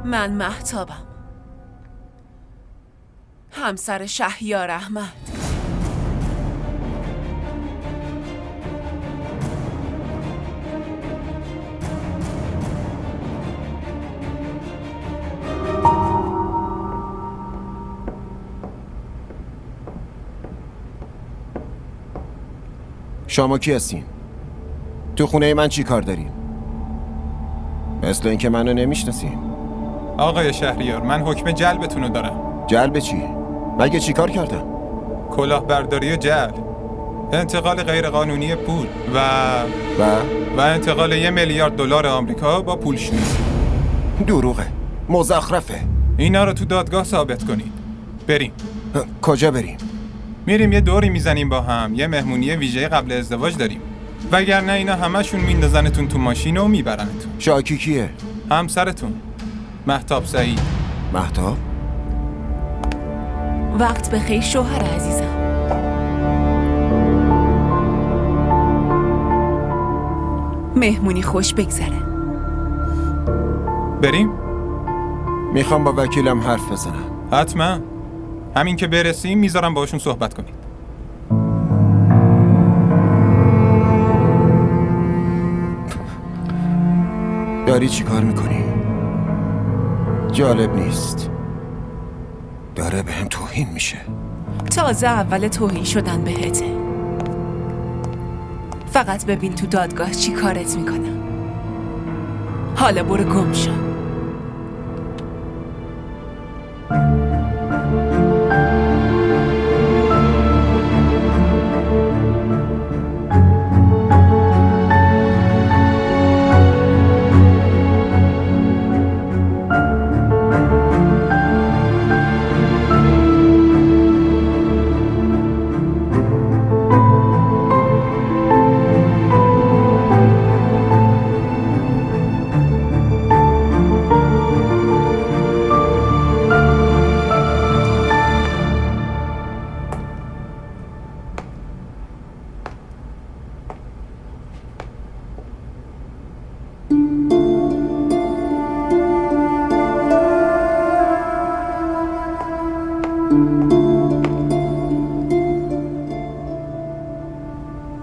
من مهتابم، همسر شهریار احمد. شما کی هستین؟ تو خونه من چی کار دارین؟ مثل اینکه منو نمیشناسین. آقای شهریار، من حکم جلبتون رو دارم. جلب چی؟ مگه چی کار کردم؟ کلاهبرداری و جلب، انتقال غیرقانونی پول و انتقال $1 میلیارد آمریکا با پولشویی. دروغه، مزخرفه. اینا رو تو دادگاه ثابت کنید. بریم. کجا بریم؟ میریم یه دوری میزنیم با هم، یه مهمونی ویژه قبل ازدواج داریم. وگرنه اینا همشون میندازنتون تو ماشین و میبرنتون. شاکی کیه؟ همسرتون، مهتاب سعید. مهتاب؟ وقت بخیر شوهر عزیزم. مهمونی خوش بگذره. بریم؟ میخوام با وکیلم حرف بزنم. حتما. همین که برسیم میذارم باشون صحبت کنید. داری چی کار میکنی؟ جالب نیست. داره بهم توهین میشه. تازه اول توهین شدن بهته. فقط ببین تو دادگاه چی کارت میکنم. حالا برو گم شو.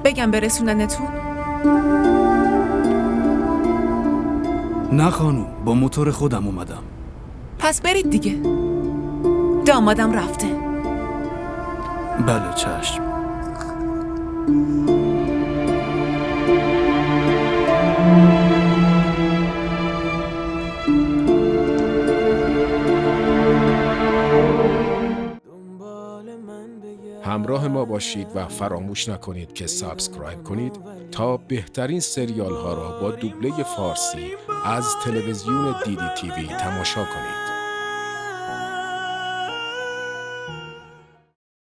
بگم برسوننتون؟ نه خانوم، با موتور خودم اومدم. پس برید دیگه. دامادم رفته. بله چشم. همراه ما باشید و فراموش نکنید که سابسکرایب کنید تا بهترین سریال ها را با دوبله فارسی از تلویزیون دیدی تیوی تماشا کنید.